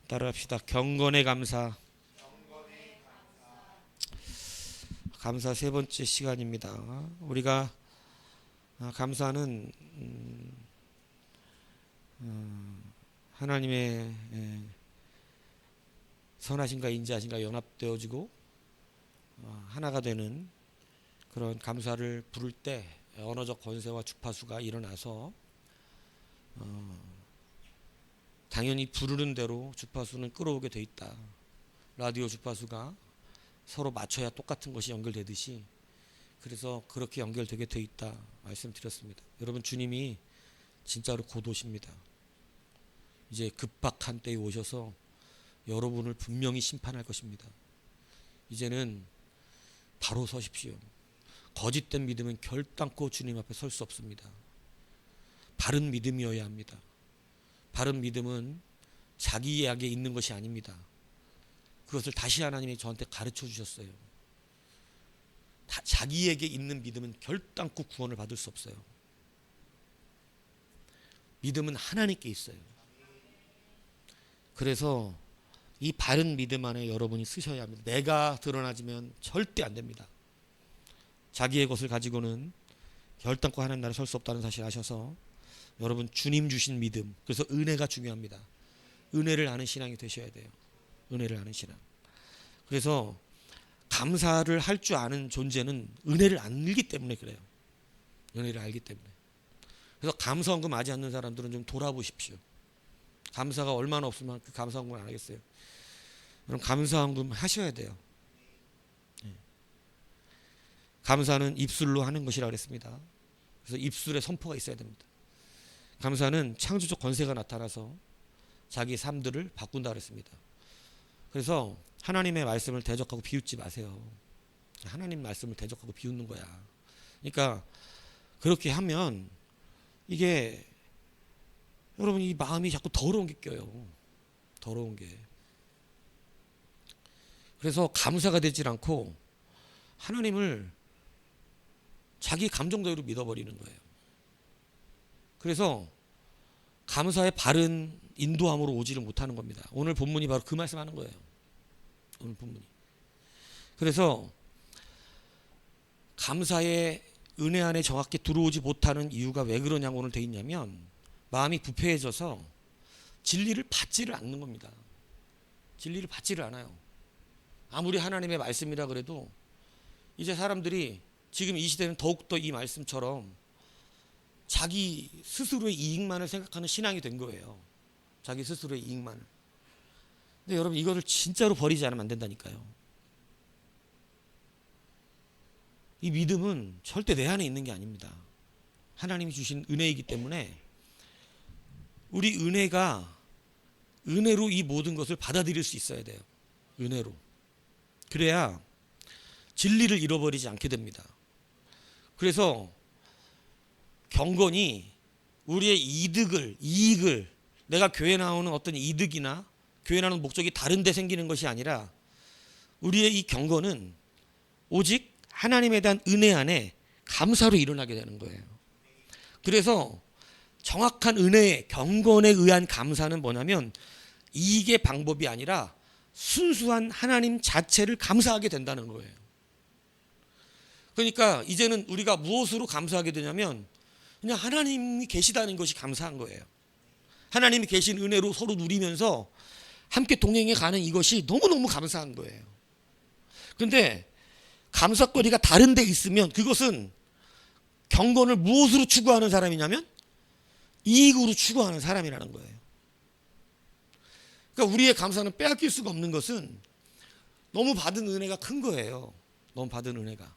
따라합시다. 경건의 감사. 감사 세 번째 시간입니다. 우리가 감사는 하나님의 선하신가 인자하신가 연합되어지고 하나가 되는 그런 감사를 부를 때 언어적 권세와 주파수가 일어나서 당연히 부르는 대로 주파수는 끌어오게 돼 있다. 라디오 주파수가 서로 맞춰야 똑같은 것이 연결되듯이 그래서 그렇게 연결되게 돼 있다 말씀드렸습니다. 여러분, 주님이 진짜로 곧 오십니다. 이제 급박한 때에 오셔서 여러분을 분명히 심판할 것입니다. 이제는 바로 서십시오. 거짓된 믿음은 결단코 주님 앞에 설 수 없습니다. 바른 믿음이어야 합니다. 바른 믿음은 자기에게 있는 것이 아닙니다. 그것을 다시 하나님이 저한테 가르쳐 주셨어요. 자기에게 있는 믿음은 결단코 구원을 받을 수 없어요. 믿음은 하나님께 있어요. 그래서 이 바른 믿음 안에 여러분이 쓰셔야 합니다. 내가 드러나지면 절대 안 됩니다. 자기의 것을 가지고는 결단코 하나님 나라에 설 수 없다는 사실을 아셔서 여러분, 주님 주신 믿음, 그래서 은혜가 중요합니다. 은혜를 아는 신앙이 되셔야 돼요. 은혜를 아는 신앙. 그래서 감사를 할 줄 아는 존재는 은혜를 알기 때문에 그래요. 은혜를 알기 때문에. 그래서 감사원금 하지 않는 사람들은 좀 돌아보십시오. 감사가 얼마나 없으면 그 감사원금을 안 하겠어요. 그럼 감사원금 하셔야 돼요. 감사는 입술로 하는 것이라고 그랬습니다. 그래서 입술에 선포가 있어야 됩니다. 감사는 창조적 권세가 나타나서 자기 삶들을 바꾼다 그랬습니다. 그래서 하나님의 말씀을 대적하고 비웃지 마세요. 하나님 말씀을 대적하고 비웃는 거야. 그러니까 그렇게 하면 이게 여러분, 이 마음이 자꾸 더러운 게 껴요. 더러운 게. 그래서 감사가 되질 않고 하나님을 자기 감정대로 믿어버리는 거예요. 그래서 감사의 바른 인도함으로 오지를 못하는 겁니다. 오늘 본문이 바로 그 말씀하는 거예요. 오늘 본문이. 그래서 감사의 은혜 안에 정확히 들어오지 못하는 이유가 왜 그러냐고 오늘 돼 있냐면 마음이 부패해져서 진리를 받지를 않는 겁니다. 진리를 받지를 않아요. 아무리 하나님의 말씀이라 그래도 이제 사람들이 지금 이 시대는 더욱더 이 말씀처럼 자기 스스로의 이익만을 생각하는 신앙이 된 거예요. 자기 스스로의 이익만을. 근데 여러분, 이거를 진짜로 버리지 않으면 안 된다니까요. 이 믿음은 절대 내 안에 있는 게 아닙니다. 하나님이 주신 은혜이기 때문에 우리 은혜로 이 모든 것을 받아들일 수 있어야 돼요. 은혜로. 그래야 진리를 잃어버리지 않게 됩니다. 그래서 경건이 우리의 이익을 내가 교회 나오는 어떤 이득이나 교회 나오는 목적이 다른 데 생기는 것이 아니라 우리의 이 경건은 오직 하나님에 대한 은혜 안에 감사로 일어나게 되는 거예요. 그래서 정확한 은혜의 경건에 의한 감사는 뭐냐면 이익의 방법이 아니라 순수한 하나님 자체를 감사하게 된다는 거예요. 그러니까 이제는 우리가 무엇으로 감사하게 되냐면 그냥 하나님이 계시다는 것이 감사한 거예요. 하나님이 계신 은혜로 서로 누리면서 함께 동행해 가는 이것이 너무너무 감사한 거예요. 그런데 감사거리가 다른 데 있으면 그것은 경건을 무엇으로 추구하는 사람이냐면 이익으로 추구하는 사람이라는 거예요. 그러니까 우리의 감사는 빼앗길 수가 없는 것은 너무 받은 은혜가 큰 거예요. 너무 받은 은혜가.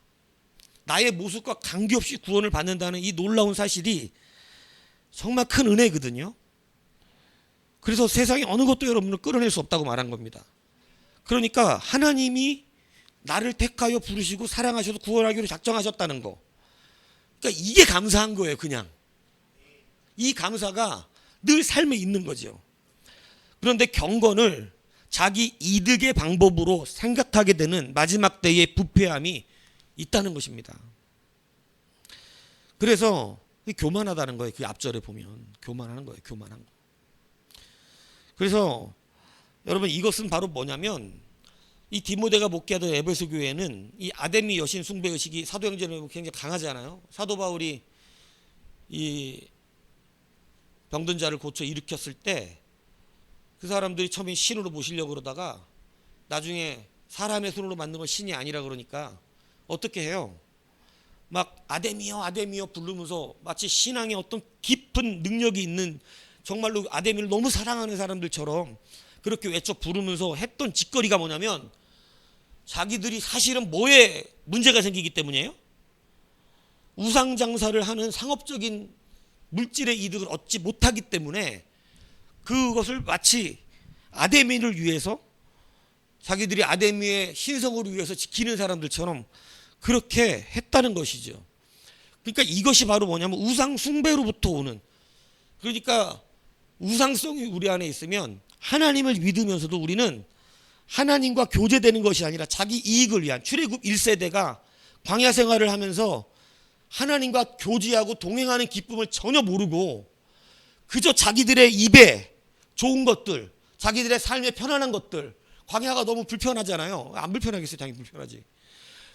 나의 모습과 관계없이 구원을 받는다는 이 놀라운 사실이 정말 큰 은혜거든요. 그래서 세상에 어느 것도 여러분을 끌어낼 수 없다고 말한 겁니다. 그러니까 하나님이 나를 택하여 부르시고 사랑하셔서 구원하기로 작정하셨다는 거. 그러니까 이게 감사한 거예요. 그냥 이 감사가 늘 삶에 있는 거죠. 그런데 경건을 자기 이득의 방법으로 생각하게 되는 마지막 때의 부패함이 있다는 것입니다. 그래서 교만하다는 거예요. 그 앞절에 보면 교만하는 거예요. 교만한 거. 그래서 여러분 이것은 바로 뭐냐면 이 디모데가 목회하던 에베소 교회는 이 아데미 여신 숭배 의식이 사도행전에 굉장히 강하잖아요. 사도 바울이 이 병든 자를 고쳐 일으켰을 때 그 사람들이 처음에 신으로 모시려고 그러다가 나중에 사람의 손으로 만든 건 신이 아니라 그러니까 어떻게 해요? 막 아데미여 아데미여 부르면서 마치 신앙의 어떤 깊은 능력이 있는, 정말로 아데미를 너무 사랑하는 사람들처럼 그렇게 외쳐 부르면서 했던 짓거리가 뭐냐면 자기들이 사실은 뭐에 문제가 생기기 때문이에요? 우상 장사를 하는 상업적인 물질의 이득을 얻지 못하기 때문에 그것을 마치 아데미를 위해서, 자기들이 아데미의 신성을 위해서 지키는 사람들처럼 그렇게 했다는 것이죠. 그러니까 이것이 바로 뭐냐면 우상 숭배로부터 오는, 그러니까 우상성이 우리 안에 있으면 하나님을 믿으면서도 우리는 하나님과 교제되는 것이 아니라 자기 이익을 위한, 출애굽 1세대가 광야 생활을 하면서 하나님과 교제하고 동행하는 기쁨을 전혀 모르고 그저 자기들의 입에 좋은 것들, 자기들의 삶의 편안한 것들, 광야가 너무 불편하잖아요. 안 불편하겠어요? 당연히 불편하지.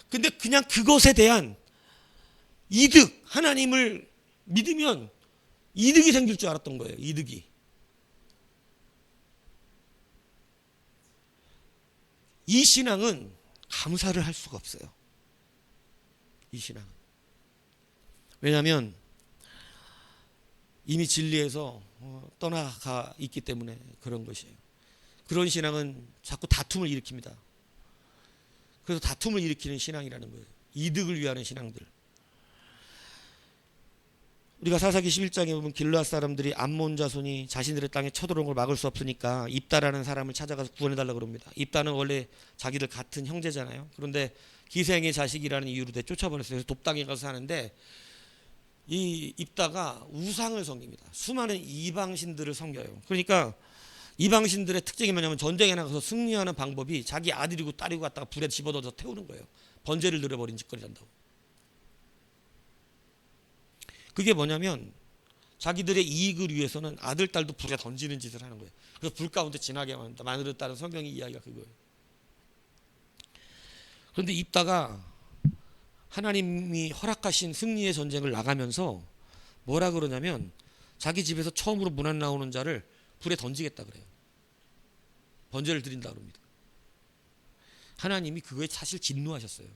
근데 그냥 그것에 대한 이득, 하나님을 믿으면 이득이 생길 줄 알았던 거예요. 이득이. 이 신앙은 감사를 할 수가 없어요. 이 신앙은. 왜냐하면 이미 진리에서 떠나가 있기 때문에 그런 것이에요. 그런 신앙은 자꾸 다툼을 일으킵니다. 그래서 다툼을 일으키는 신앙이라는 거예요. 이득을 위하는 신앙들. 우리가 사사기 11장에 보면 길르앗 사람들이 암몬 자손이 자신들의 땅에 쳐들어온 걸 막을 수 없으니까 입다라는 사람을 찾아가서 구원해달라고 그럽니다. 입다는 원래 자기들 같은 형제잖아요. 그런데 기생의 자식이라는 이유로 쫓아버렸어요. 그래서 돕당에 가서 사는데 이 입다가 우상을 섬깁니다. 수많은 이방신들을 섬겨요. 그러니까 이방신들의 특징이 뭐냐면 전쟁에 나가서 승리하는 방법이 자기 아들이고 딸이고 갖다가 불에 집어넣어서 태우는 거예요. 번제를 늘어버린 짓거리를 한다고. 그게 뭐냐면 자기들의 이익을 위해서는 아들, 딸도 불에 던지는 짓을 하는 거예요. 그래서 불 가운데 지나게 만들었다는 성경의 이야기가 그거예요. 그런데 입다가 하나님이 허락하신 승리의 전쟁을 나가면서 뭐라 그러냐면 자기 집에서 처음으로 문 안 나오는 자를 불에 던지겠다 그래요. 번제를 드린다 그럽니다. 하나님이 그거에 사실 진노하셨어요.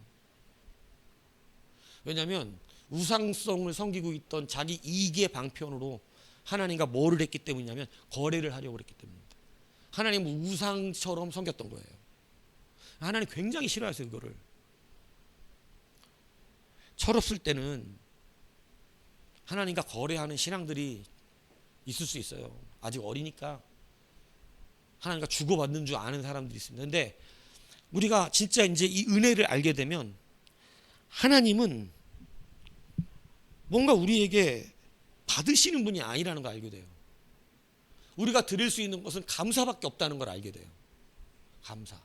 왜냐하면 우상성을 섬기고 있던 자기 이익의 방편으로 하나님과 뭐를 했기 때문이냐면 거래를 하려고 했기 때문입니다. 하나님은 우상처럼 섬겼던 거예요. 하나님 굉장히 싫어하세요 그거를. 철없을 때는 하나님과 거래하는 신앙들이 있을 수 있어요. 아직 어리니까 하나님과 주고받는 줄 아는 사람들이 있습니다. 그런데 우리가 진짜 이제 이 은혜를 알게 되면 하나님은 뭔가 우리에게 받으시는 분이 아니라는 걸 알게 돼요. 우리가 드릴 수 있는 것은 감사밖에 없다는 걸 알게 돼요. 감사.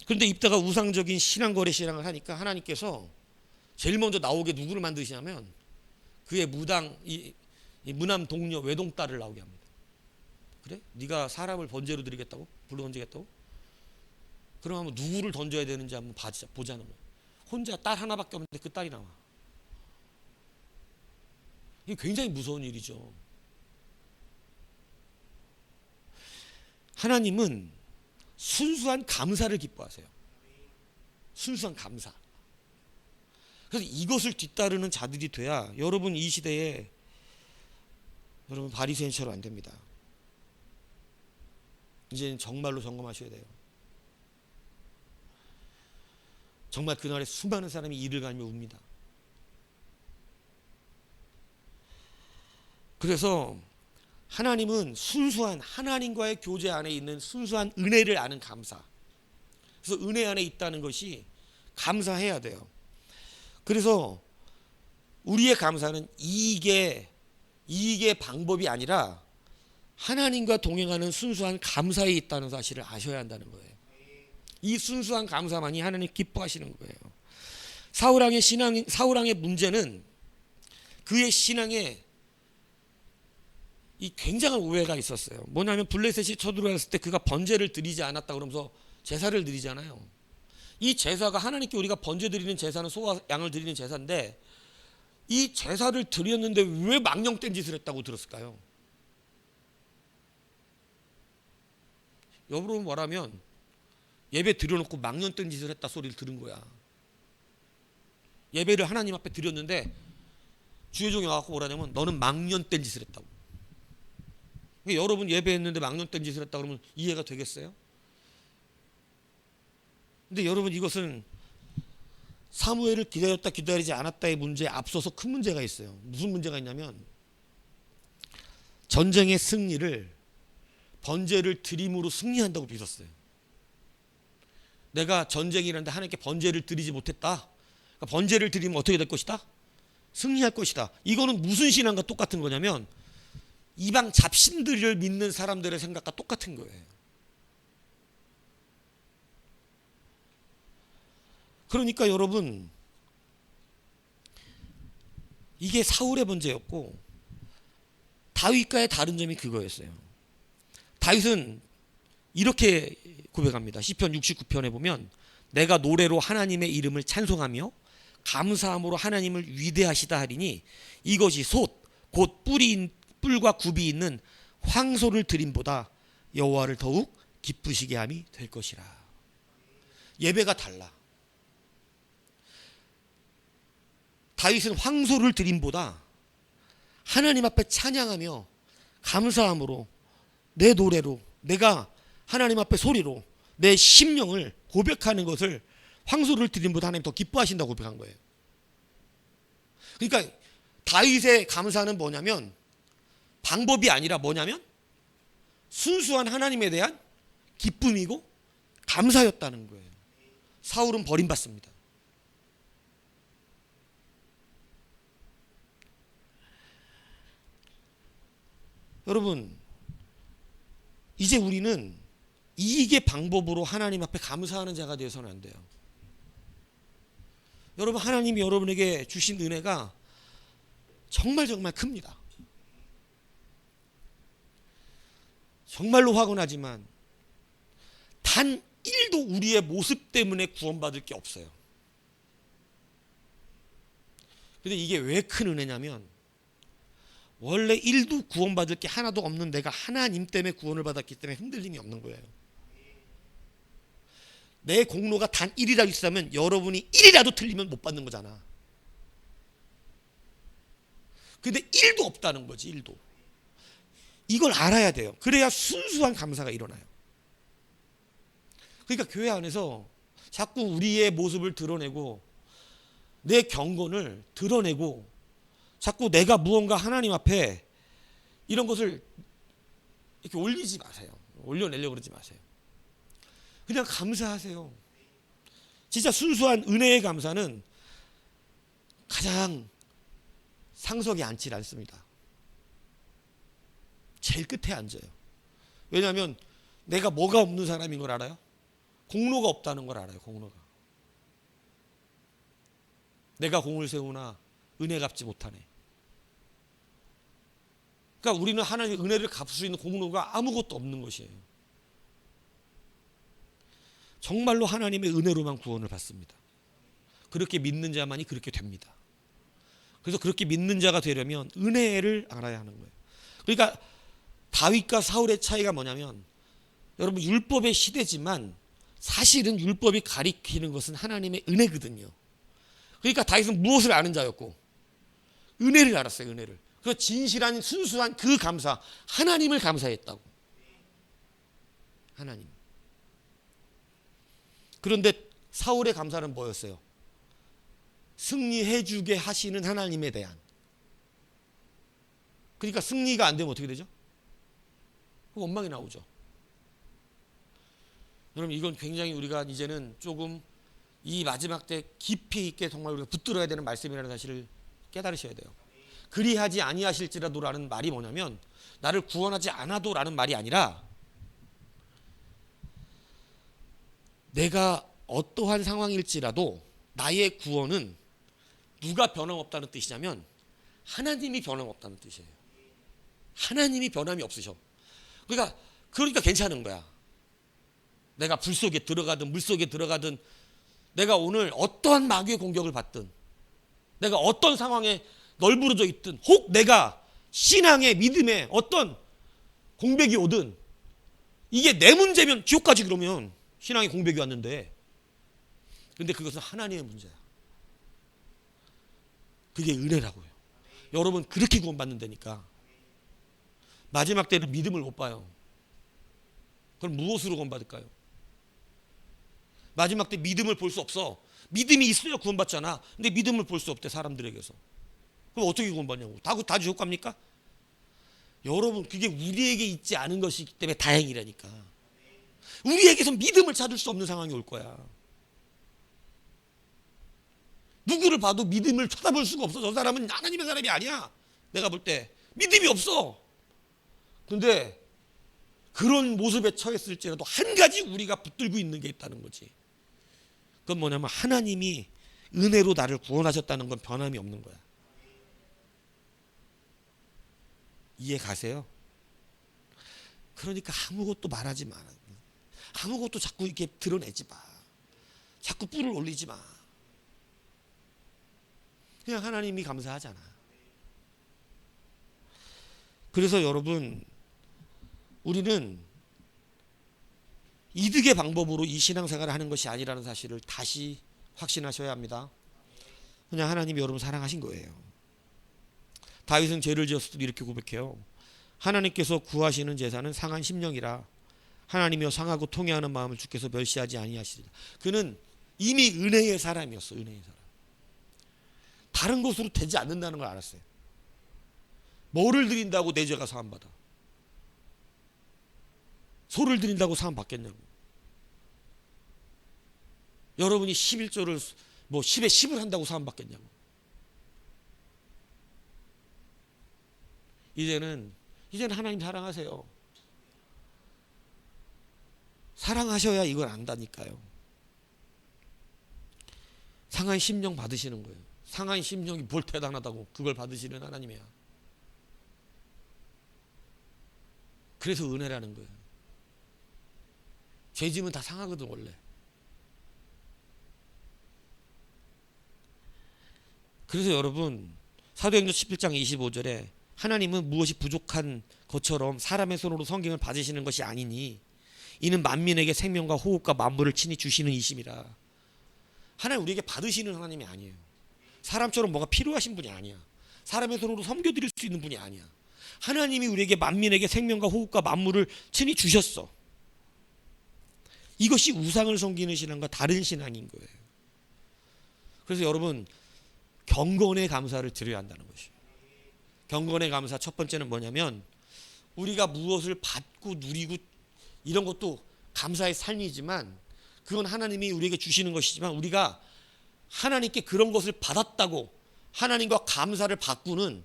그런데 입다가 우상적인 신앙거래 신앙을 하니까 하나님께서 제일 먼저 나오게 누구를 만드시냐면 그의 이 무남 동료 외동딸을 나오게 합니다. 그래? 네가 사람을 번제로 드리겠다고? 불로 던지겠다고? 그럼 한번 누구를 던져야 되는지 한번 보자는 거예요. 혼자 딸 하나밖에 없는데 그 딸이 나와. 이게 굉장히 무서운 일이죠. 하나님은 순수한 감사를 기뻐하세요. 순수한 감사. 그래서 이것을 뒤따르는 자들이 돼야 여러분 이 시대에 여러분 바리새인처럼 안 됩니다. 이제는 정말로 점검하셔야 돼요. 정말 그날에 수많은 사람이 이를 갈며 웁니다. 그래서 하나님은 순수한 하나님과의 교제 안에 있는 순수한 은혜를 아는 감사. 그래서 은혜 안에 있다는 것이 감사해야 돼요. 그래서 우리의 감사는 이익의 방법이 아니라 하나님과 동행하는 순수한 감사에 있다는 사실을 아셔야 한다는 거예요. 이 순수한 감사만이 하나님 기뻐하시는 거예요. 사울왕의 문제는 그의 신앙에 이 굉장한 오해가 있었어요. 뭐냐면 블레셋이 쳐들어왔을 때 그가 번제를 드리지 않았다 그러면서 제사를 드리잖아요. 이 제사가 하나님께 우리가 번제 드리는 제사는 소와 양을 드리는 제사인데 이 제사를 드렸는데 왜 망령된 짓을 했다고 들었을까요? 여러분 말하면 예배 드려놓고 망령된 짓을 했다 소리를 들은 거야. 예배를 하나님 앞에 드렸는데 주의 종이 와갖고 뭐라냐면 너는 망령된 짓을 했다고. 그러니까 여러분 예배했는데 망령된 짓을 했다 그러면 이해가 되겠어요? 근데 여러분 이것은 사무엘을 기다렸다 기다리지 않았다의 문제에 앞서서 큰 문제가 있어요. 무슨 문제가 있냐면 전쟁의 승리를 번제를 드림으로 승리한다고 믿었어요. 내가 전쟁이라는데 하나님께 번제를 드리지 못했다. 그러니까 번제를 드리면 어떻게 될 것이다? 승리할 것이다. 이거는 무슨 신앙과 똑같은 거냐면 이방 잡신들을 믿는 사람들의 생각과 똑같은 거예요. 그러니까 여러분 이게 사울의 번제였고 다윗과의 다른 점이 그거였어요. 다윗은 이렇게 고백합니다. 시편 69편에 보면 내가 노래로 하나님의 이름을 찬송하며 감사함으로 하나님을 위대하시다 하리니 이것이 곧 뿔과 굽이 있는 황소를 드림보다 여호와를 더욱 기쁘시게 함이 될 것이라. 예배가 달라. 다윗은 황소를 드림보다 하나님 앞에 찬양하며 감사함으로 내 노래로 내가 하나님 앞에 소리로 내 심령을 고백하는 것을 황소를 드림보다 하나님 더 기뻐하신다고 고백한 거예요. 그러니까 다윗의 감사는 뭐냐면 방법이 아니라 뭐냐면 순수한 하나님에 대한 기쁨이고 감사였다는 거예요. 사울은 버림받습니다. 여러분 이제 우리는 이익의 방법으로 하나님 앞에 감사하는 자가 되어서는 안 돼요. 여러분 하나님이 여러분에게 주신 은혜가 정말 큽니다. 정말로 화가 나지만 단 1도 우리의 모습 때문에 구원받을 게 없어요. 근데 이게 왜 큰 은혜냐면 원래 1도 구원받을 게 하나도 없는 내가 하나님 때문에 구원을 받았기 때문에 흔들림이 없는 거예요. 내 공로가 단 1이라도 있다면 여러분이 1이라도 틀리면 못 받는 거잖아. 근데 1도 없다는 거지. 1도. 이걸 알아야 돼요. 그래야 순수한 감사가 일어나요. 그러니까 교회 안에서 자꾸 우리의 모습을 드러내고 내 경건을 드러내고 자꾸 내가 무언가 하나님 앞에 이런 것을 이렇게 올리지 마세요. 올려내려고 그러지 마세요. 그냥 감사하세요. 진짜 순수한 은혜의 감사는 가장 상석에 앉지 않습니다. 제일 끝에 앉아요. 왜냐하면 내가 뭐가 없는 사람인 걸 알아요? 공로가 없다는 걸 알아요. 공로가. 내가 공을 세우나 은혜 갚지 못하네. 그러니까 우리는 하나님의 은혜를 갚을 수 있는 공로가 아무것도 없는 것이에요. 정말로 하나님의 은혜로만 구원을 받습니다. 그렇게 믿는 자만이 그렇게 됩니다. 그래서 그렇게 믿는 자가 되려면 은혜를 알아야 하는 거예요. 그러니까 다윗과 사울의 차이가 뭐냐면 여러분 율법의 시대지만 사실은 율법이 가리키는 것은 하나님의 은혜거든요. 그러니까 다윗은 무엇을 아는 자였고 은혜를 알았어요. 은혜를. 그 진실한 순수한 그 감사 하나님을 감사했다고. 하나님. 그런데 사울의 감사는 뭐였어요? 승리해주게 하시는 하나님에 대한. 그러니까 승리가 안 되면 어떻게 되죠? 원망이 나오죠. 여러분 이건 굉장히 우리가 이제는 조금 이 마지막 때 깊이 있게 정말 우리가 붙들어야 되는 말씀이라는 사실을 깨달으셔야 돼요. 그리하지 아니하실지라도라는 말이 뭐냐면 나를 구원하지 않아도라는 말이 아니라 내가 어떠한 상황일지라도 나의 구원은 누가 변함없다는 뜻이냐면 하나님이 변함없다는 뜻이에요. 하나님이 변함이 없으셔. 그러니까 괜찮은 거야. 내가 불 속에 들어가든 물 속에 들어가든, 내가 오늘 어떠한 마귀의 공격을 받든, 내가 어떤 상황에 널브러져 있든, 혹 내가 신앙의 믿음에 어떤 공백이 오든, 이게 내 문제면 지옥까지, 그러면 신앙의 공백이 왔는데, 근데 그것은 하나님의 문제야. 그게 은혜라고요. 여러분, 그렇게 구원받는다니까. 마지막 때는 믿음을 못 봐요. 그럼 무엇으로 구원받을까요? 마지막 때 믿음을 볼 수 없어. 믿음이 있어야 구원받잖아. 근데 믿음을 볼 수 없대, 사람들에게서. 그럼 어떻게 구원받냐고. 다 지옥 갑니까? 여러분, 그게 우리에게 있지 않은 것이기 때문에 다행이라니까. 우리에게서 믿음을 찾을 수 없는 상황이 올 거야. 누구를 봐도 믿음을 쳐다볼 수가 없어. 저 사람은 하나님의 사람이 아니야. 내가 볼 때 믿음이 없어. 근데 그런 모습에 처했을지라도 한 가지 우리가 붙들고 있는 게 있다는 거지. 그건 뭐냐면, 하나님이 은혜로 나를 구원하셨다는 건 변함이 없는 거야. 이해 가세요? 그러니까 아무것도 말하지 마. 아무것도 자꾸 이렇게 드러내지 마. 자꾸 뿔을 올리지 마. 그냥 하나님이 감사하잖아. 그래서 여러분, 우리는 이득의 방법으로 이 신앙생활을 하는 것이 아니라는 사실을 다시 확신하셔야 합니다. 그냥 하나님이 여러분 사랑하신 거예요. 다윗은 죄를 지었을 때 이렇게 고백해요. 하나님께서 구하시는 제사는 상한 심령이라 하나님이여 상하고 통회하는 마음을 주께서 멸시하지 아니하시리라. 그는 이미 은혜의 사람이었어. 은혜의 사람. 다른 것으로 되지 않는다는 걸 알았어요. 뭐를 드린다고 내 죄가 사함받아? 소를 드린다고 사함받겠냐고. 여러분이 11조를 10에 10을 한다고 사함받겠냐고. 이제는 하나님 사랑하세요. 사랑하셔야 이걸 안다니까요. 상한 심령 받으시는 거예요. 상한 심령이 뭘 대단하다고 그걸 받으시는 하나님이야. 그래서 은혜라는 거예요. 죄짐은 다 상하거든 원래. 그래서 여러분, 사도행전 11장 25절에 하나님은 무엇이 부족한 것처럼 사람의 손으로 성경을 받으시는 것이 아니니 이는 만민에게 생명과 호흡과 만물을 친히 주시는 이심이라. 하나님 우리에게 받으시는 하나님이 아니에요. 사람처럼 뭐가 필요하신 분이 아니야. 사람의 손으로 섬겨드릴 수 있는 분이 아니야. 하나님이 우리에게 만민에게 생명과 호흡과 만물을 친히 주셨어. 이것이 우상을 섬기는 신앙과 다른 신앙인 거예요. 그래서 여러분, 경건의 감사를 드려야 한다는 것이에요. 경건의 감사 첫 번째는 뭐냐면, 우리가 무엇을 받고 누리고 이런 것도 감사의 삶이지만, 그건 하나님이 우리에게 주시는 것이지만, 우리가 하나님께 그런 것을 받았다고 하나님과 감사를 바꾸는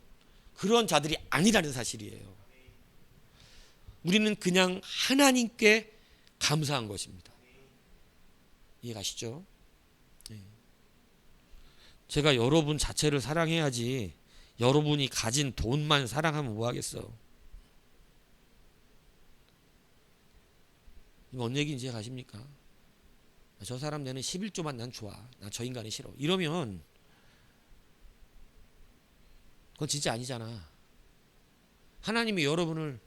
그런 자들이 아니라는 사실이에요. 우리는 그냥 하나님께 감사한 것입니다. 이해가시죠? 제가 여러분 자체를 사랑해야지 여러분이 가진 돈만 사랑하면 뭐하겠어. 뭔 얘기인지 가십니까? 저 사람 내는 11조만 난 좋아. 나 저 인간이 싫어. 이러면 그건 진짜 아니잖아. 하나님이 여러분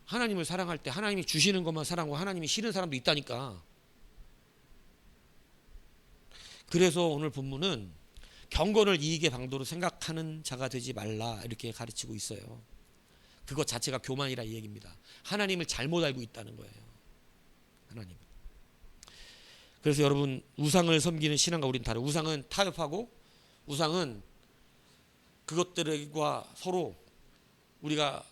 하나님을 사랑할 때 하나님이 주시는 것만 사랑하고 하나님이 싫은 사람도 있다니까. 그래서 오늘 본문은 경건을 이익의 방도로 생각하는 자가 되지 말라 이렇게 가르치고 있어요. 그것 자체가 교만이라 이 얘기입니다. 하나님을 잘못 알고 있다는 거예요. 하나님. 그래서 여러분, 우상을 섬기는 신앙과 우리는 다르고, 우상은 타협하고, 우상은 그것들과 서로 우리가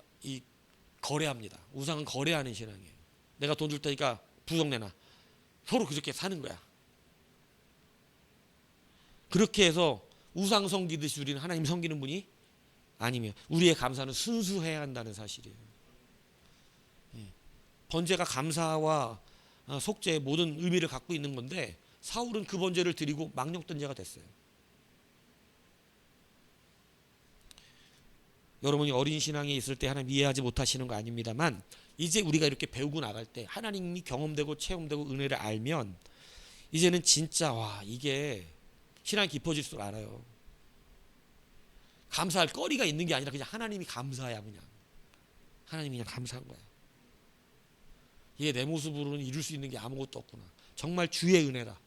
거래합니다. 우상은 거래하는 신앙이에요. 내가 돈 줄 테니까 부적 내놔. 서로 그렇게 사는 거야. 그렇게 해서 우상 섬기듯이 우리는 하나님 섬기는 분이 아니면, 우리의 감사는 순수해야 한다는 사실이에요. 번제가 감사와 속죄의 모든 의미를 갖고 있는 건데, 사울은 그 번제를 드리고 망령된 자가 됐어요. 여러분이 어린 신앙에 있을 때 하나님 이해하지 못하시는 거 아닙니다만, 이제 우리가 이렇게 배우고 나갈 때 하나님이 경험되고 체험되고 은혜를 알면 이제는 진짜 와, 이게 신앙이 깊어질수록 알아요. 감사할 거리가 있는 게 아니라 그냥 하나님이 감사야. 그냥 하나님이 그냥 감사한 거야. 이게 내 모습으로는 이룰 수 있는 게 아무것도 없구나. 정말 주의 은혜다.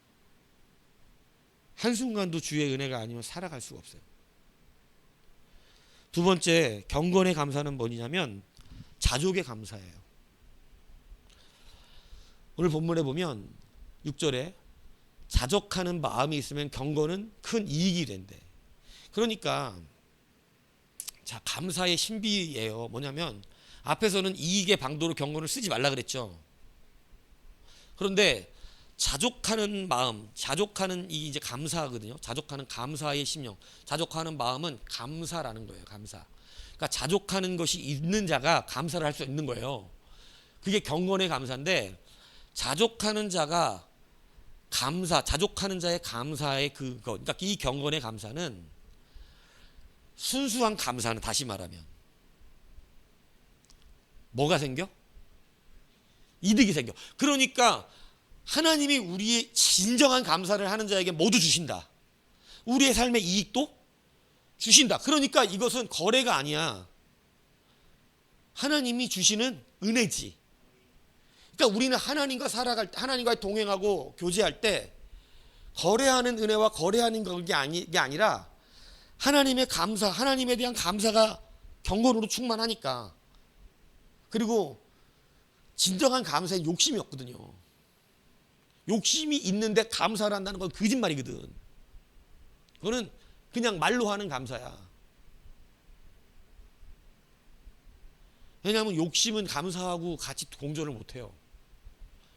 한순간도 주의 은혜가 아니면 살아갈 수가 없어요. 두 번째, 경건의 감사는 뭐냐면 자족의 감사예요. 오늘 본문에 보면 6절에 자족하는 마음이 있으면 경건은 큰 이익이 된대. 그러니까 자, 감사의 신비예요. 뭐냐면 앞에서는 이익의 방도로 경건을 쓰지 말라 그랬죠. 그런데 자족하는 마음, 자족하는 이 이제 감사거든요. 자족하는 감사의 심령, 자족하는 마음은 감사라는 거예요. 감사. 그러니까 자족하는 것이 있는 자가 감사를 할 수 있는 거예요. 그게 경건의 감사인데, 자족하는 자가 감사, 자족하는 자의 감사의 그거, 그러니까 이 경건의 감사는 순수한 감사는, 다시 말하면 뭐가 생겨? 이득이 생겨. 그러니까 하나님이 우리의 진정한 감사를 하는 자에게 모두 주신다. 우리의 삶의 이익도 주신다. 그러니까 이것은 거래가 아니야. 하나님이 주시는 은혜지. 그러니까 우리는 하나님과 살아갈 때, 하나님과 동행하고 교제할 때 거래하는 은혜와 거래하는 게 아니라 하나님의 감사, 하나님에 대한 감사가 경건으로 충만하니까. 그리고 진정한 감사에 욕심이 없거든요. 욕심이 있는데 감사를 한다는 건 거짓말이거든. 그거는 그냥 말로 하는 감사야. 왜냐하면 욕심은 감사하고 같이 공존을 못해요.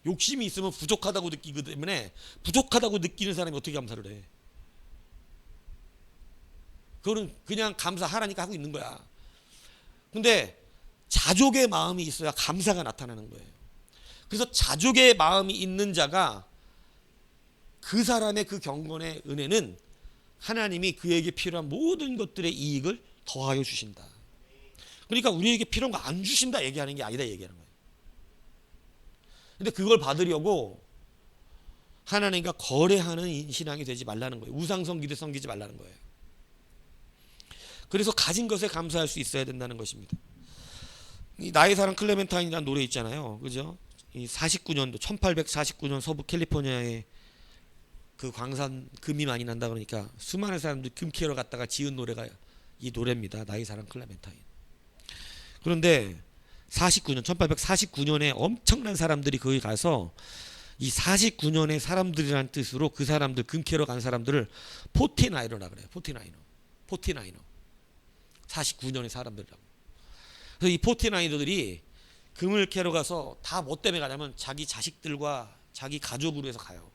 욕심이 있으면 부족하다고 느끼기 때문에, 부족하다고 느끼는 사람이 어떻게 감사를 해? 그거는 그냥 감사하라니까 하고 있는 거야. 근데 자족의 마음이 있어야 감사가 나타나는 거예요. 그래서 자족의 마음이 있는 자가, 그 사람의 그 경건의 은혜는 하나님이 그에게 필요한 모든 것들의 이익을 더하여 주신다. 그러니까 우리에게 필요한 거 안 주신다 얘기하는 게 아니다 얘기하는 거예요. 근데 그걸 받으려고 하나님과 거래하는 신앙이 되지 말라는 거예요. 우상성 기대 섬기지 말라는 거예요. 그래서 가진 것에 감사할 수 있어야 된다는 것입니다. 이 나의 사랑 클레멘타인이라는 노래 있잖아요. 그죠? 이 49년도 1849년 서부 캘리포니아에 그 광산 금이 많이 난다 그러니까 수많은 사람들이 금 캐러 갔다가 지은 노래가 이 노래입니다. 나의 사랑 클레멘타인. 그런데 1849년에 엄청난 사람들이 거기 가서 이 49년의 사람들이라는 뜻으로 그 사람들, 금 캐러 간 사람들을 포티나이너라 그래요. 포티나이너. 49년의 사람들이라고. 그래서 이 포티나이너들이 금을 캐러 가서 다 뭐 때문에 가냐면 자기 자식들과 자기 가족으로 해서 가요.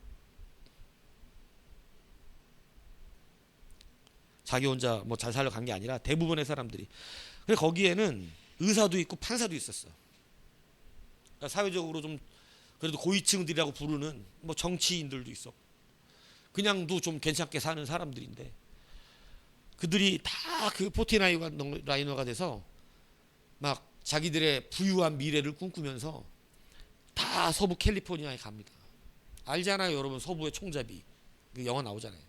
자기 혼자 뭐 잘 살려 간 게 아니라 대부분의 사람들이. 그래서 거기에는 의사도 있고 판사도 있었어. 그러니까 사회적으로 좀 그래도 고위층들이라고 부르는 뭐 정치인들도 있어. 그냥도 좀 괜찮게 사는 사람들인데, 그들이 다 그 포티나이너가 돼서 막 자기들의 부유한 미래를 꿈꾸면서 다 서부 캘리포니아에 갑니다. 알잖아요, 여러분. 서부의 총잡이. 그 영화 나오잖아요.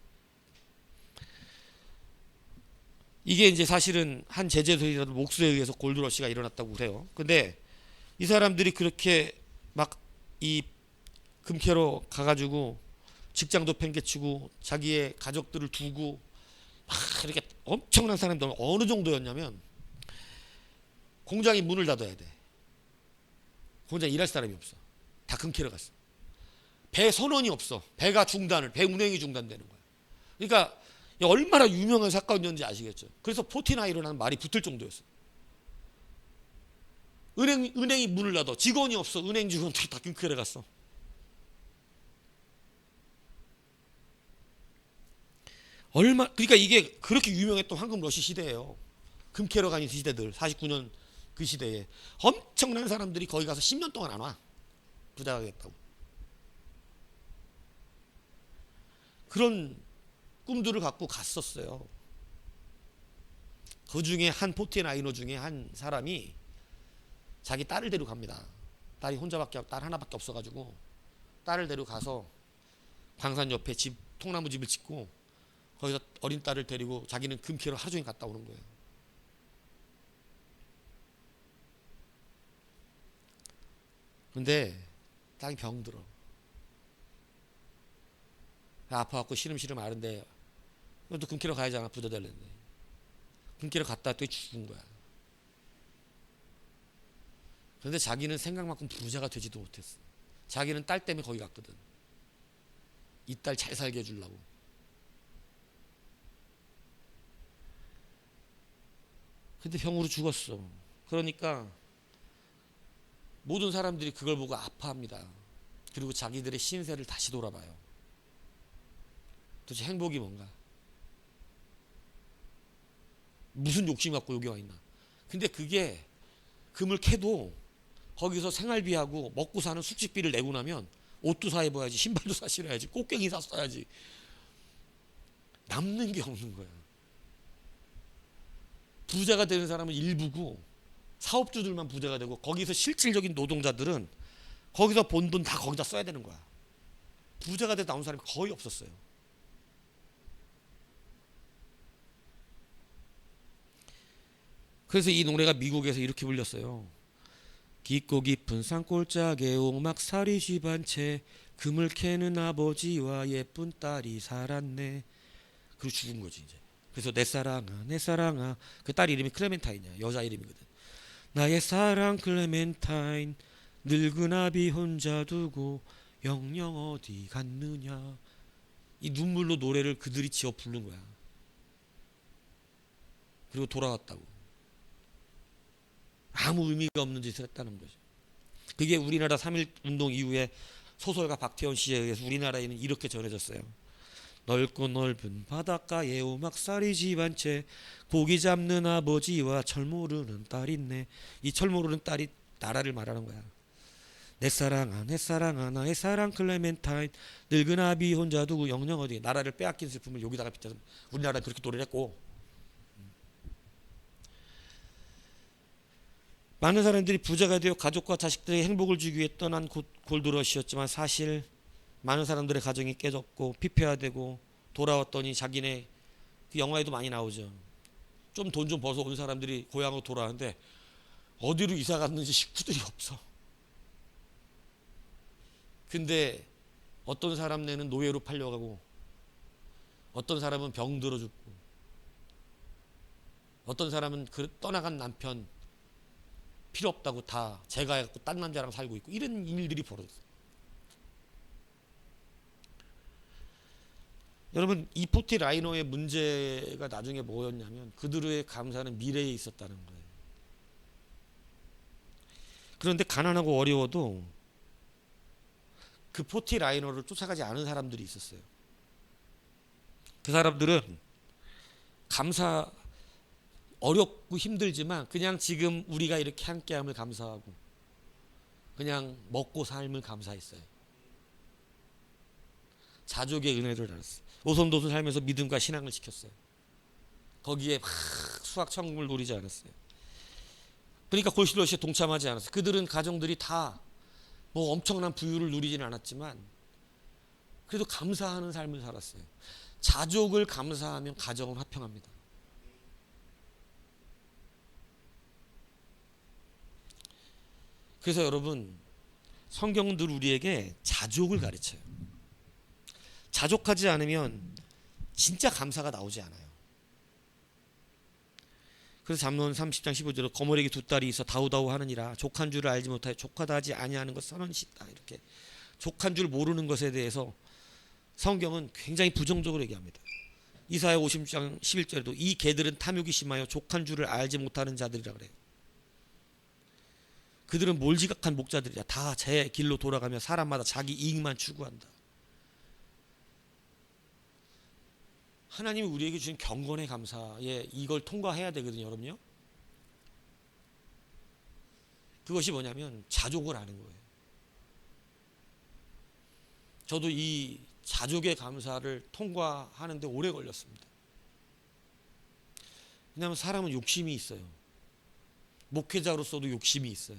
이게 이제 사실은 한 제재소이라도 목수에 의해서 골드러시가 일어났다고 그래요. 근데 이 사람들이 그렇게 막 이 금캐러 가가지고 직장도 팽개치고 자기의 가족들을 두고 막 이렇게 엄청난 사람들은 어느 정도였냐면, 공장이 문을 닫아야 돼. 공장에 일할 사람이 없어. 다 금캐러 갔어. 배 선원이 없어. 배 운행이 중단되는 거야. 그러니까 얼마나 유명한 사건이었는지 아시겠죠. 그래서 포티나이너라는 말이 붙을 정도였어. 은행이 문을 닫아. 직원이 없어. 은행 직원들이 다 금캐러 갔어. 그러니까 이게 그렇게 유명했던 황금 러시 시대예요. 금캐러 가는 시대들, 49년 그 시대에 엄청난 사람들이 거기 가서 10년 동안 안 와. 부자가 되겠다고. 그런 꿈들을 갖고 갔었어요. 그 중에 한 포티라이너 중에 한 사람이 자기 딸을 데려갑니다. 딸이 혼자밖에 딸 하나밖에 없어가지고 딸을 데려가서 광산 옆에 집 통나무 집을 짓고 거기서 어린 딸을 데리고 자기는 금캐러 하루 종일 갔다 오는 거예요. 근데 딸이 병들어. 아파갖고 시름시름 앓은데 또 금캐러 가야잖아. 부자 되려는데 금캐러 갔다 또 죽은 거야. 그런데 자기는 생각만큼 부자가 되지도 못했어. 자기는 딸 때문에 거기 갔거든. 이 딸 잘 살게 해주려고. 근데 병으로 죽었어. 그러니까 모든 사람들이 그걸 보고 아파합니다. 그리고 자기들의 신세를 다시 돌아봐요. 도대체 행복이 뭔가? 무슨 욕심 갖고 여기 와 있나? 근데 그게 금을 캐도 거기서 생활비하고 먹고 사는 숙식비를 내고 나면 옷도 사 입어야지, 신발도 사 신어야지, 꽃갱이 사 써야지. 남는 게 없는 거야. 부자가 되는 사람은 일부고 사업주들만 부자가 되고 거기서 실질적인 노동자들은 거기서 번 돈 다 거기다 써야 되는 거야. 부자가 돼 나온 사람이 거의 없었어요. 그래서 이 노래가 미국에서 이렇게 불렸어요. 깊고 깊은 산골짜기에 오막살이 집안 채 금을 캐는 아버지와 예쁜 딸이 살았네. 그리고 죽은 거지 이제. 그래서 내 사랑아 내 사랑아, 그 딸 이름이 클레멘타인이야. 여자 이름이거든. 나의 사랑 클레멘타인, 늙은 아비 혼자 두고 영영 어디 갔느냐. 이 눈물로 노래를 그들이 지어 부른 거야. 그리고 돌아왔다고. 아무 의미가 없는 짓을 했다는 거죠. 그게 우리나라 3.1 운동 이후에 소설가 박태원 씨에 의해서 우리나라에는 이렇게 전해졌어요. 넓고 넓은 바닷가에 오막살이 집안 채 고기 잡는 아버지와 철 모르는 딸 있네. 이 철 모르는 딸이 나라를 말하는 거야. 내 사랑아 나의 사랑 클레멘타인, 늙은 아비 혼자 두고 영영 어디. 나라를 빼앗긴 슬픔을 여기다가 빗대서 우리나라는 그렇게 노래를 했고, 많은 사람들이 부자가 되어 가족과 자식들에게 행복을 주기 위해 떠난 골드러시였지만 사실 많은 사람들의 가정이 깨졌고 피폐화되고 돌아왔더니 자기네, 그 영화에도 많이 나오죠. 좀 돈 좀 벌어서 온 사람들이 고향으로 돌아왔는데 어디로 이사 갔는지 식구들이 없어. 근데 어떤 사람네는 노예로 팔려가고 어떤 사람은 병들어 죽고 어떤 사람은 그 떠나간 남편 필요 없다고 다 제가해갖고 딴 남자랑 살고 있고, 이런 일들이 벌어졌어요. 여러분, 이 포티 라이너의 문제가 나중에 뭐였냐면 그들의 감사는 미래에 있었다는 거예요. 그런데 가난하고 어려워도 그 포티 라이너를 쫓아가지 않은 사람들이 있었어요. 그 사람들은 감사, 어렵고 힘들지만 그냥 지금 우리가 이렇게 함께함을 감사하고 그냥 먹고 삶을 감사했어요. 자족의 은혜를 알았어요. 오손도손 살면서 믿음과 신앙을 지켰어요. 거기에 막 수확천금을 노리지 않았어요. 그러니까 골드러시에 동참하지 않았어요. 그들은 가정들이 다 뭐 엄청난 부유를 누리지는 않았지만 그래도 감사하는 삶을 살았어요. 자족을 감사하면 가정은 화평합니다. 그래서 여러분, 성경은 늘 우리에게 자족을 가르쳐요. 자족하지 않으면 진짜 감사가 나오지 않아요. 그래서 잠언 30장 15절에 거머리에게 두 딸이 있어 다우다우 하느니라 족한 줄을 알지 못하여 족하다 하지 아니하는 것 선언시다. 이렇게 족한 줄 모르는 것에 대해서 성경은 굉장히 부정적으로 얘기합니다. 이사야 50장 11절에도 이 개들은 탐욕이 심하여 족한 줄을 알지 못하는 자들이라 그래요. 그들은 몰지각한 목자들이야. 다 제 길로 돌아가며 사람마다 자기 이익만 추구한다. 하나님이 우리에게 주신 경건의 감사에 이걸 통과해야 되거든요, 여러분요. 그것이 뭐냐면 자족을 하는 거예요. 저도 이 자족의 감사를 통과하는데 오래 걸렸습니다. 왜냐하면 사람은 욕심이 있어요. 목회자로서도 욕심이 있어요.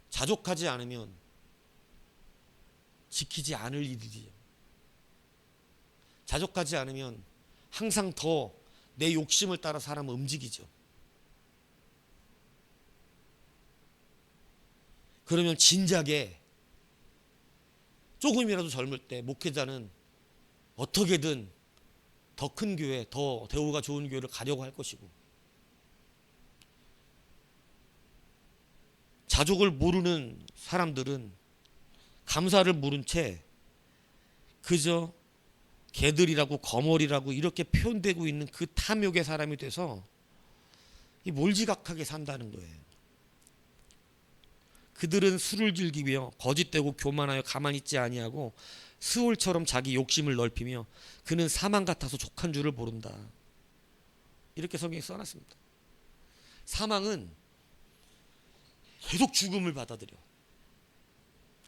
자족하지 않으면 지키지 않을 일이지요. 자족하지 않으면 항상 더 내 욕심을 따라 사람은 움직이죠. 그러면 진작에 조금이라도 젊을 때 목회자는 어떻게든 더 큰 교회, 더 대우가 좋은 교회를 가려고 할 것이고, 자족을 모르는 사람들은 감사를 모른 채 그저 개들이라고 거머리라고 이렇게 표현되고 있는 그 탐욕의 사람이 돼서 몰지각하게 산다는 거예요. 그들은 술을 즐기며 거짓되고 교만하여 가만히 있지 아니하고 스올처럼 자기 욕심을 넓히며 그는 사망 같아서 족한 줄을 모른다. 이렇게 성경에 써놨습니다. 사망은 계속 죽음을 받아들여.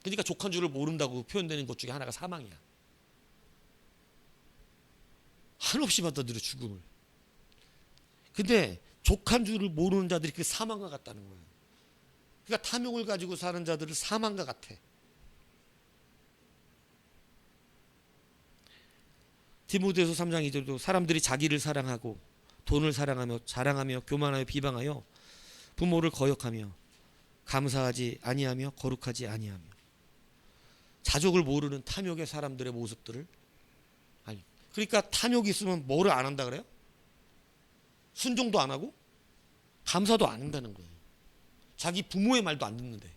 그러니까 족한 줄을 모른다고 표현되는 것 중에 하나가 사망이야. 한없이 받아들여 죽음을. 근데 족한 줄을 모르는 자들이 그 사망과 같다는 거예요. 그러니까 탐욕을 가지고 사는 자들은 사망과 같아. 디모데후서 3장 2절도 사람들이 자기를 사랑하고 돈을 사랑하며 자랑하며 교만하여 비방하여 부모를 거역하며 감사하지 아니하며 거룩하지 아니하며. 자족을 모르는 탐욕의 사람들의 모습들을, 아니, 그러니까 탐욕이 있으면 뭐를 안 한다 그래요? 순종도 안 하고 감사도 안 한다는 거예요. 자기 부모의 말도 안 듣는데.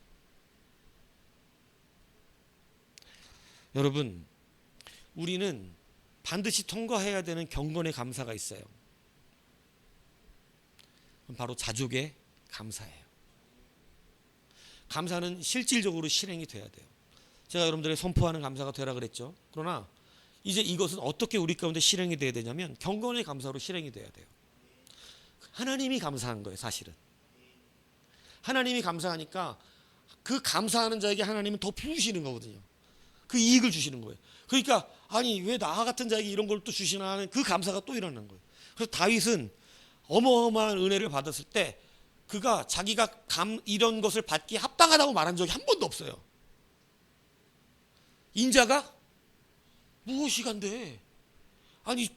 여러분, 우리는 반드시 통과해야 되는 경건의 감사가 있어요. 바로 자족의 감사예요. 감사는 실질적으로 실행이 돼야 돼요. 제가 여러분들에게 선포하는 감사가 되라 그랬죠. 그러나 이제 이것은 어떻게 우리 가운데 실행이 돼야 되냐면 경건의 감사로 실행이 돼야 돼요. 하나님이 감사한 거예요, 사실은. 하나님이 감사하니까 그 감사하는 자에게 하나님은 더 부으시는 거거든요. 그 이익을 주시는 거예요. 그러니까 아니 왜 나 같은 자에게 이런 걸 또 주시나 하는 그 감사가 또 일어나는 거예요. 그래서 다윗은 어마어마한 은혜를 받았을 때 그가 자기가 이런 것을 받기에 합당하다고 말한 적이 한 번도 없어요. 인자가 무엇이간데, 아니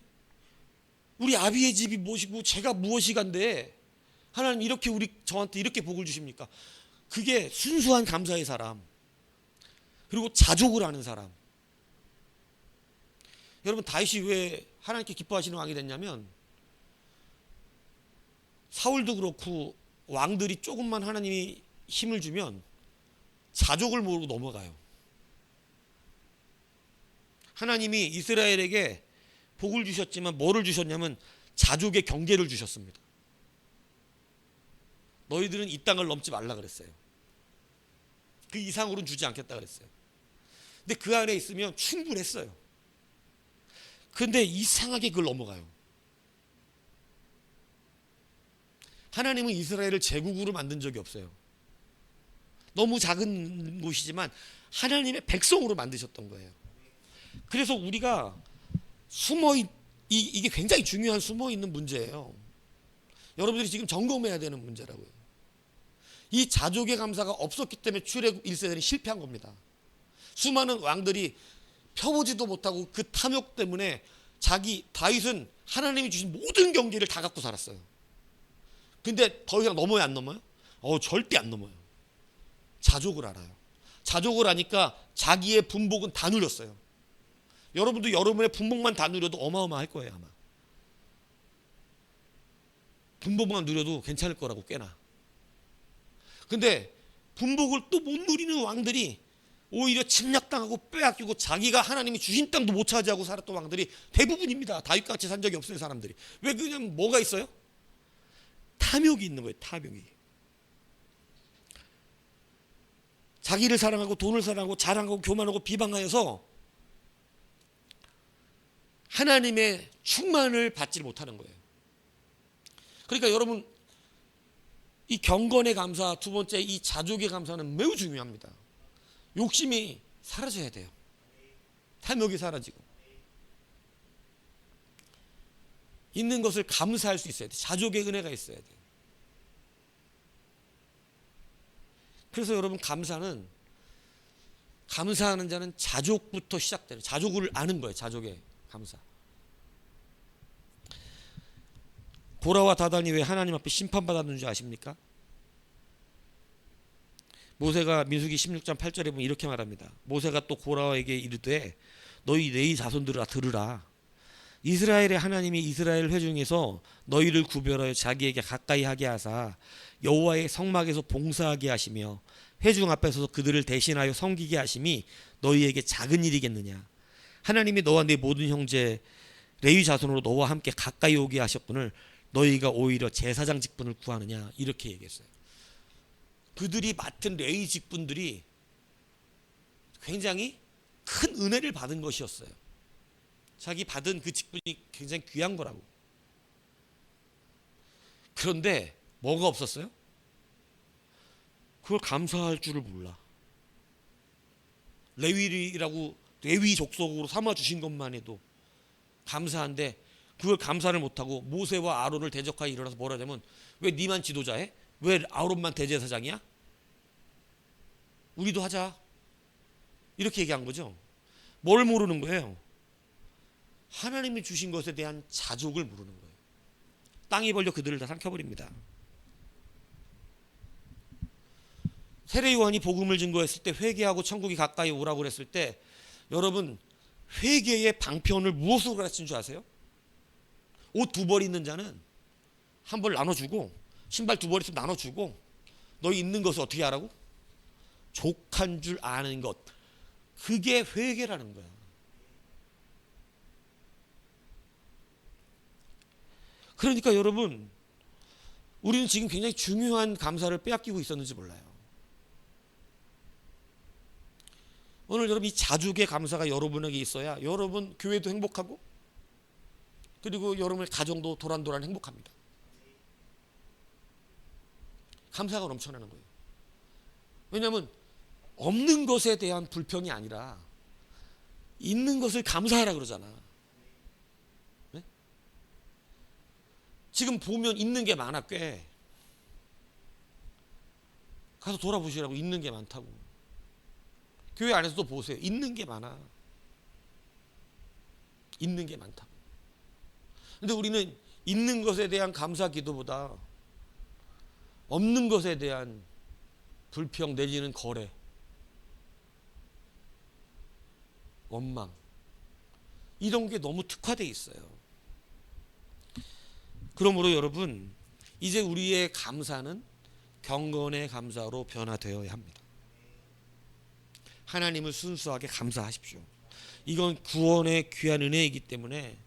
우리 아비의 집이 무엇이고 제가 무엇이간데 하나님 이렇게 저한테 이렇게 복을 주십니까? 그게 순수한 감사의 사람, 그리고 자족을 하는 사람. 여러분, 다윗이 왜 하나님께 기뻐하시는 왕이 됐냐면 사울도 그렇고 왕들이 조금만 하나님이 힘을 주면 자족을 모르고 넘어가요. 하나님이 이스라엘에게 복을 주셨지만 뭐를 주셨냐면 자족의 경계를 주셨습니다. 너희들은 이 땅을 넘지 말라 그랬어요. 그 이상으로는 주지 않겠다 그랬어요. 근데 그 안에 있으면 충분했어요. 근데 이상하게 그걸 넘어가요. 하나님은 이스라엘을 제국으로 만든 적이 없어요. 너무 작은 곳이지만 하나님의 백성으로 만드셨던 거예요. 그래서 우리가 이게 굉장히 중요한 숨어있는 문제예요. 여러분들이 지금 점검해야 되는 문제라고요. 이 자족의 감사가 없었기 때문에 출애굽 1세대는 실패한 겁니다. 수많은 왕들이 펴보지도 못하고 그 탐욕 때문에 다윗은 하나님이 주신 모든 경계를 다 갖고 살았어요. 근데 더 이상 넘어요, 안 넘어요? 절대 안 넘어요. 자족을 알아요. 자족을 아니까 자기의 분복은 다 누렸어요. 여러분도 여러분의 분복만 다 누려도 어마어마할 거예요, 아마. 분복만 누려도 괜찮을 거라고 꽤나. 근데 분복을 또 못 누리는 왕들이 오히려 침략당하고 빼앗기고 자기가 하나님이 주신 땅도 못 차지하고 살았던 왕들이 대부분입니다. 다윗같이 산 적이 없어요, 사람들이. 왜 그러냐면 뭐가 있어요? 탐욕이 있는 거예요, 탐욕이. 자기를 사랑하고 돈을 사랑하고 자랑하고 교만하고 비방하여서 하나님의 충만을 받지 못하는 거예요. 그러니까 여러분, 이 경건의 감사, 두 번째 이 자족의 감사는 매우 중요합니다. 욕심이 사라져야 돼요. 탐욕이 사라지고. 있는 것을 감사할 수 있어야 돼. 자족의 은혜가 있어야 돼. 그래서 여러분 감사하는 자는 자족부터 시작되는, 자족을 아는 거예요. 자족의 감사. 고라와 다단이 왜 하나님 앞에 심판받았는 줄 아십니까? 모세가 민수기 16장 8절에 보면 이렇게 말합니다. 모세가 또 고라에게 이르되 너희 네 자손들아 들으라. 이스라엘의 하나님이 이스라엘 회중에서 너희를 구별하여 자기에게 가까이 하게 하사 여호와의 성막에서 봉사하게 하시며 회중 앞에서 그들을 대신하여 섬기게 하심이 너희에게 작은 일이겠느냐. 하나님이 너와 네 모든 형제 레위 자손으로 너와 함께 가까이 오게 하셨거늘 너희가 오히려 제사장 직분을 구하느냐. 이렇게 얘기했어요. 그들이 맡은 레위 직분들이 굉장히 큰 은혜를 받은 것이었어요. 자기 받은 그 직분이 굉장히 귀한 거라고. 그런데 뭐가 없었어요? 그걸 감사할 줄을 몰라. 레위 족속으로 삼아 주신 것만 해도 감사한데 그걸 감사를 못하고 모세와 아론을 대적하여 일어나서 뭐라 하냐면 왜 니만 지도자해? 왜 아론만 대제사장이야? 우리도 하자. 이렇게 얘기한 거죠. 뭘 모르는 거예요? 하나님이 주신 것에 대한 자족을 모르는 거예요. 땅이 벌려 그들을 다 삼켜버립니다. 세례요한이 복음을 증거했을 때 회개하고 천국이 가까이 오라고 그랬을 때 여러분 회개의 방편을 무엇으로 가르친 줄 아세요? 옷 2벌 있는 자는 1벌 나눠주고 신발 2벌 있으면 나눠주고 너희 있는 것을 어떻게 하라고? 족한 줄 아는 것. 그게 회개라는 거야. 그러니까 여러분 우리는 지금 굉장히 중요한 감사를 빼앗기고 있었는지 몰라요. 오늘 여러분 이 자족의 감사가 여러분에게 있어야 여러분 교회도 행복하고 그리고 여러분의 가정도 도란도란 행복합니다. 감사가 넘쳐나는 거예요. 왜냐하면 없는 것에 대한 불평이 아니라 있는 것을 감사하라 그러잖아. 네? 지금 보면 있는 게 많아. 꽤 가서 돌아보시라고. 있는 게 많다고. 교회 안에서도 보세요. 있는 게 많아. 있는 게 많다고. 근데 우리는 있는 것에 대한 감사 기도보다 없는 것에 대한 불평 내지는 거래, 원망, 이런 게 너무 특화되어 있어요. 그러므로 여러분 이제 우리의 감사는 경건의 감사로 변화되어야 합니다. 하나님을 순수하게 감사하십시오. 이건 구원의 귀한 은혜이기 때문에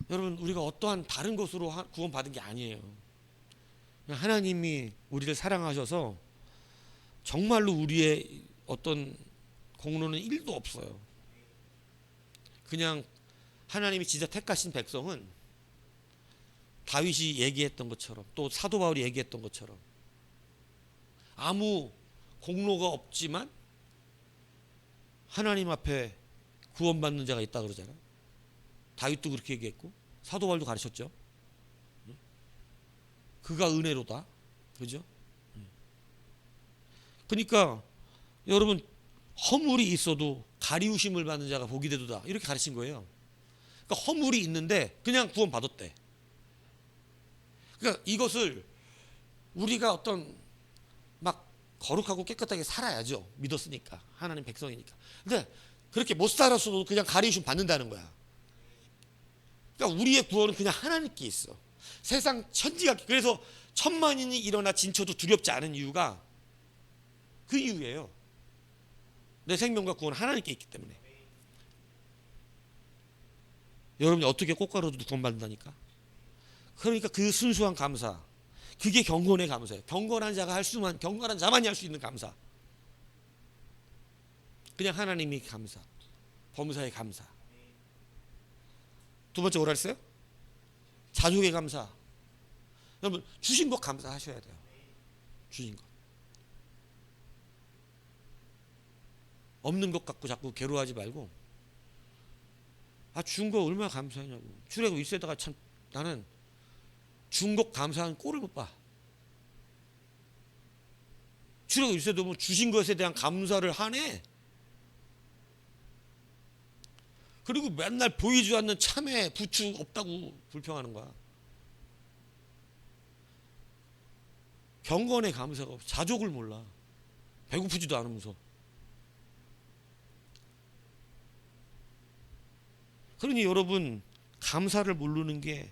여러분 우리가 어떠한 다른 것으로 구원받은 게 아니에요. 하나님이 우리를 사랑하셔서 정말로 우리의 어떤 공로는 1도 없어요. 그냥 하나님이 진짜 택하신 백성은 다윗이 얘기했던 것처럼 또 사도 바울이 얘기했던 것처럼 아무 공로가 없지만 하나님 앞에 구원받는 자가 있다 그러잖아요. 다윗도 그렇게 얘기했고 사도 바울도 가르쳤죠. 그가 은혜로다. 그죠? 그러니까 여러분 허물이 있어도 가리우심을 받는 자가 복이 되도다. 이렇게 가르친 거예요. 그러니까 허물이 있는데 그냥 구원 받았대. 그러니까 이것을 우리가 어떤 막 거룩하고 깨끗하게 살아야죠. 믿었으니까. 하나님 백성이니까. 근데 그렇게 못 살았어도 그냥 가리우심 받는다는 거야. 그러니까 우리의 구원은 그냥 하나님께 있어. 세상 천지가. 그래서 천만인이 일어나 진쳐도 두렵지 않은 이유가 그 이유예요. 내 생명과 구원은 하나님께 있기 때문에. 여러분이 어떻게 꽃가루도 구원받는다니까. 그러니까 그 순수한 감사, 그게 경건의 감사예요. 경건한 자만이 할 수 있는 감사. 그냥 하나님이 감사, 범사의 감사. 두 번째 뭐라 했어요? 자족의 감사. 여러분 주신 것 감사하셔야 돼요. 주신 것. 없는 것 갖고 자꾸 괴로워하지 말고 준 거 얼마나 감사하냐고. 출애굽 1세다가 참 나는 준 거 감사한 꼴을 못 봐. 출애굽 1세도 뭐 주신 것에 대한 감사를 하네. 그리고 맨날 보이지 않는 참외, 부추 없다고 불평하는 거야. 경건의 감사가 없어. 자족을 몰라. 배고프지도 않으면서. 그러니 여러분, 감사를 모르는 게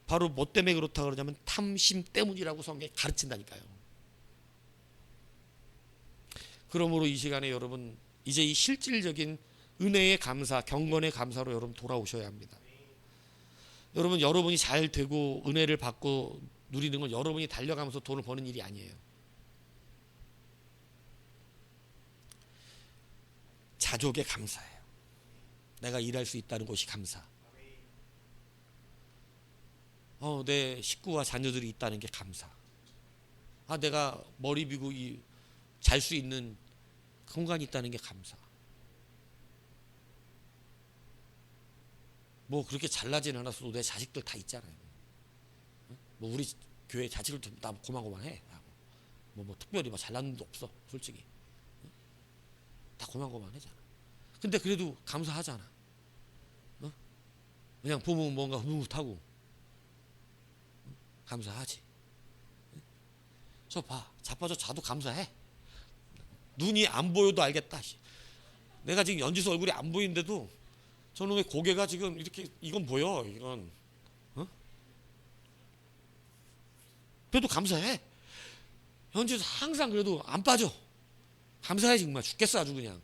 바로 뭐 때문에 그렇다 그러냐면 탐심 때문이라고 성경이 가르친다니까요. 그러므로 이 시간에 여러분, 이제 이 실질적인 은혜의 감사, 경건의 감사로 여러분 돌아오셔야 합니다. 여러분, 여러분이 잘 되고 은혜를 받고 누리는 건 여러분이 달려가면서 돈을 버는 일이 아니에요. 자족의 감사예요. 내가 일할 수 있다는 것이 감사. 내 식구와 자녀들이 있다는 게 감사. 내가 머리 비고 잘 수 있는 공간이 있다는 게 감사. 뭐 그렇게 잘나진 않았어도 내 자식들 다 있잖아요. 뭐 우리 교회 자식들 다 고만고만해. 뭐 특별히 뭐 잘난 놈도 없어, 솔직히. 다 고만고만하잖아. 근데 그래도 감사하잖아. 그냥 보면 뭔가 흐뭇하고 감사하지. 저 봐, 자빠져 자도 감사해. 눈이 안 보여도 알겠다. 내가 지금 연지수 얼굴이 안 보이는데도 저놈의 고개가 지금 이렇게, 이건 보여, 이건. 그래도 감사해. 연지수 항상 그래도 안 빠져. 감사해. 정말 죽겠어 아주 그냥.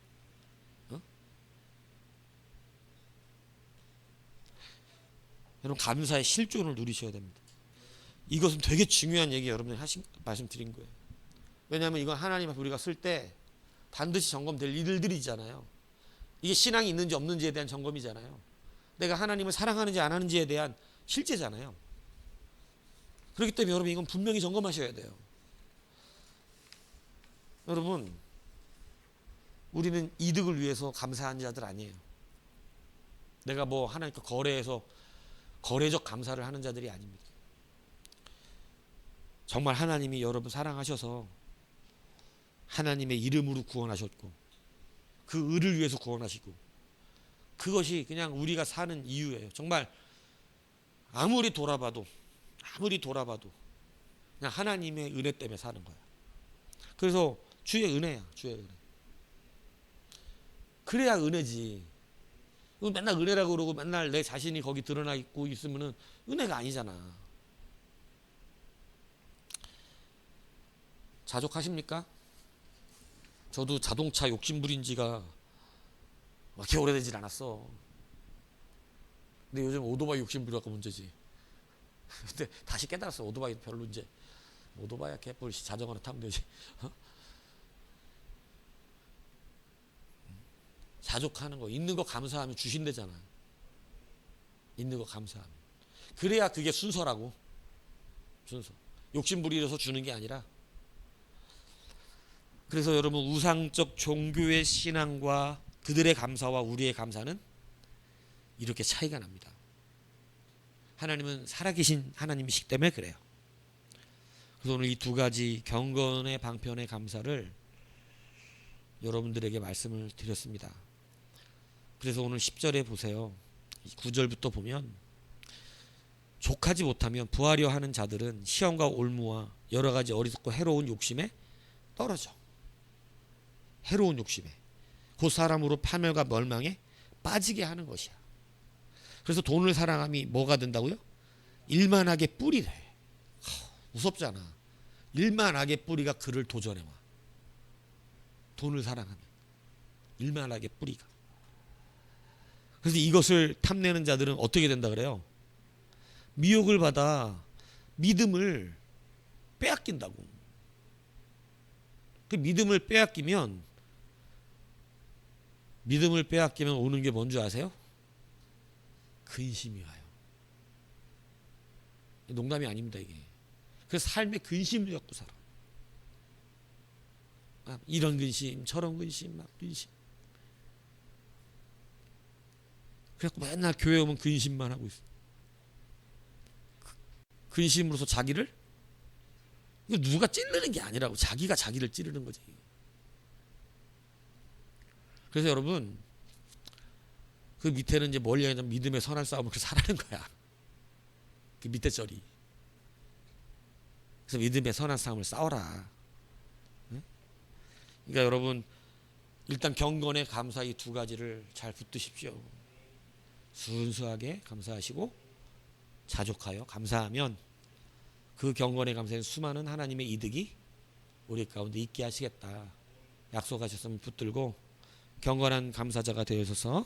여러분, 감사의 실존을 누리셔야 됩니다. 이것은 되게 중요한 얘기 여러분들이 말씀드린 거예요. 왜냐하면 이건 하나님 앞에 우리가 쓸 때 반드시 점검될 일들이잖아요. 이게 신앙이 있는지 없는지에 대한 점검이잖아요. 내가 하나님을 사랑하는지 안 하는지에 대한 실제잖아요. 그렇기 때문에 여러분, 이건 분명히 점검하셔야 돼요. 여러분, 우리는 이득을 위해서 감사한 자들 아니에요. 내가 뭐 하나님과 거래해서 거래적 감사를 하는 자들이 아닙니다. 정말 하나님이 여러분 사랑하셔서 하나님의 이름으로 구원하셨고 그 의를 위해서 구원하시고 그것이 그냥 우리가 사는 이유예요. 정말 아무리 돌아봐도 그냥 하나님의 은혜 때문에 사는 거야. 그래서 주의 은혜야, 주의 은혜. 그래야 은혜지. 맨날 은혜라고 그러고 맨날 내 자신이 거기 드러나 있고 있으면은 은혜가 아니잖아. 자족하십니까? 저도 자동차 욕심부린 지가 그렇게 오래되진 않았어. 근데 요즘 오토바이 욕심부려갖고 문제지. 근데 다시 깨달았어. 오토바이 별로 이제 오토바이야 개뿔 자전거나 타면 되지. 자족하는 거, 있는 거 감사하면 주신대잖아. 있는 거 감사하면. 그래야 그게 순서라고. 순서. 욕심 부리려서 주는 게 아니라. 그래서 여러분, 우상적 종교의 신앙과 그들의 감사와 우리의 감사는 이렇게 차이가 납니다. 하나님은 살아계신 하나님이시기 때문에 그래요. 그래서 오늘 이 두 가지 경건의 방편의 감사를 여러분들에게 말씀을 드렸습니다. 그래서 오늘 10절에 보세요. 9절부터 보면 족하지 못하면 부하려 하는 자들은 시험과 올무와 여러 가지 어리석고 해로운 욕심에 떨어져. 해로운 욕심에. 곧 사람으로 파멸과 멸망에 빠지게 하는 것이야. 그래서 돈을 사랑함이 뭐가 된다고요? 일만하게 뿌리래. 무섭잖아. 일만하게 뿌리가 그를 도전해와. 돈을 사랑하면 일만하게 뿌리가. 그래서 이것을 탐내는 자들은 어떻게 된다 그래요? 미혹을 받아 믿음을 빼앗긴다고. 그 믿음을 빼앗기면 오는 게 뭔지 아세요? 근심이 와요. 농담이 아닙니다, 이게. 그래서 삶에 근심을 갖고 살아. 이런 근심, 저런 근심, 막 근심. 그래갖고 맨날 교회 오면 근심만 하고 있어. 근심으로서 자기를, 이거 누가 찌르는 게 아니라고, 자기가 자기를 찌르는 거지. 그래서 여러분, 그 밑에는 이제 멀리 있는 믿음의 선한 싸움을 그렇게 살아는 거야. 그 밑에 절이. 그래서 믿음의 선한 싸움을 싸워라. 그러니까 여러분, 일단 경건에 감사, 이 두 가지를 잘 붙드십시오. 순수하게 감사하시고 자족하여 감사하면 그 경건에 감사한 수많은 하나님의 이득이 우리 가운데 있게 하시겠다 약속하셨으면 붙들고 경건한 감사자가 되어서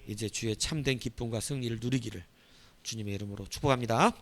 이제 주의 참된 기쁨과 승리를 누리기를 주님의 이름으로 축복합니다.